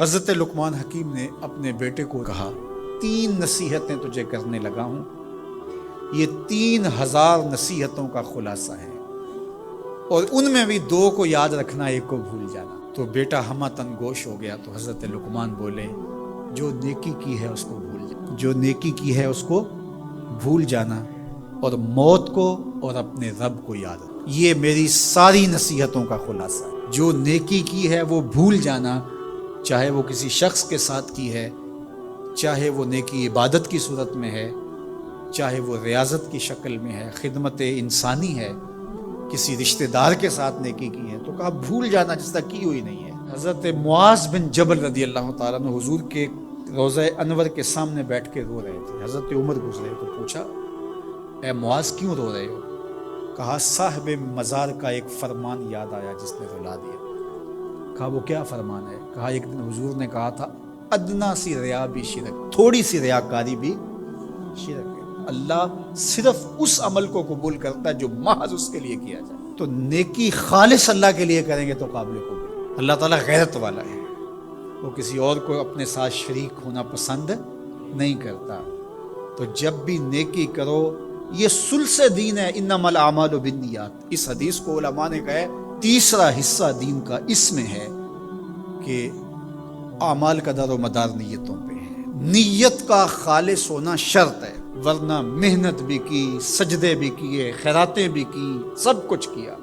حضرت لقمان حکیم نے اپنے بیٹے کو کہا 3 نصیحتیں تجھے کرنے لگا ہوں، یہ 3000 نصیحتوں کا خلاصہ ہے، اور ان میں بھی 2 کو یاد رکھنا، 1 کو بھول جانا۔ تو بیٹا ہمہ گوش ہو گیا، تو حضرت لقمان بولے جو نیکی کی ہے اس کو بھول جانا، جو نیکی کی ہے اس کو بھول جانا، اور موت کو اور اپنے رب کو یاد رکھنا۔ یہ میری ساری نصیحتوں کا خلاصہ ہے۔ جو نیکی کی ہے وہ بھول جانا، چاہے وہ کسی شخص کے ساتھ کی ہے، چاہے وہ نیکی عبادت کی صورت میں ہے، چاہے وہ ریاضت کی شکل میں ہے، خدمت انسانی ہے، کسی رشتہ دار کے ساتھ نیکی کی ہے، تو کہا بھول جانا جس طرح کی ہوئی نہیں ہے۔ حضرت معاذ بن جبل رضی اللہ تعالیٰ عنہ حضور کے روضہ انور کے سامنے بیٹھ کے رو رہے تھے۔ حضرت عمر گزرے تو پوچھا اے معاذ کیوں رو رہے ہو؟ کہا صاحب مزار کا ایک فرمان یاد آیا جس نے رلا دیا۔ کہا وہ کیا فرمان ہے؟ کہا ایک دن حضور نے کہا تھا ادنا سی ریا بھی شرک، تھوڑی سی ریاکاری بھی شرک ہے۔ اللہ صرف اس عمل کو قبول کرتا ہے جو محض اس کے لیے کیا جائے۔ تو نیکی خالص اللہ کے لیے کریں گے تو قابل قبول۔ اللہ تعالیٰ غیرت والا ہے، وہ کسی اور کو اپنے ساتھ شریک ہونا پسند نہیں کرتا۔ تو جب بھی نیکی کرو، یہ سلس دین ہے، انما الاعمال بالنیات۔ اس حدیث کو علماء نے کہا ہے تیسرا حصہ دین کا اس میں ہے کہ اعمال کا دار و مدار نیتوں پہ ہے۔ نیت کا خالص ہونا شرط ہے، ورنہ محنت بھی کی، سجدے بھی کیے، خیراتیں بھی کی، سب کچھ کیا،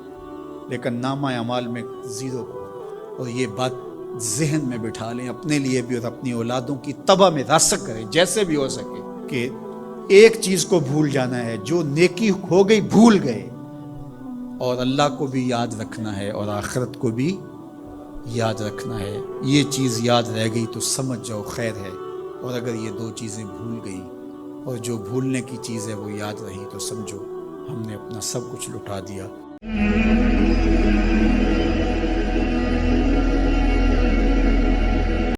لیکن نامہ اعمال میں 0 کو۔ اور یہ بات ذہن میں بٹھا لیں، اپنے لیے بھی اور اپنی اولادوں کی تباہ میں راسخ کریں جیسے بھی ہو سکے، کہ ایک چیز کو بھول جانا ہے، جو نیکی ہو گئی بھول گئے، اور اللہ کو بھی یاد رکھنا ہے اور آخرت کو بھی یاد رکھنا ہے۔ یہ چیز یاد رہ گئی تو سمجھ جاؤ خیر ہے، اور اگر یہ 2 چیزیں بھول گئی اور جو بھولنے کی چیز ہے وہ یاد رہی تو سمجھو ہم نے اپنا سب کچھ لٹا دیا۔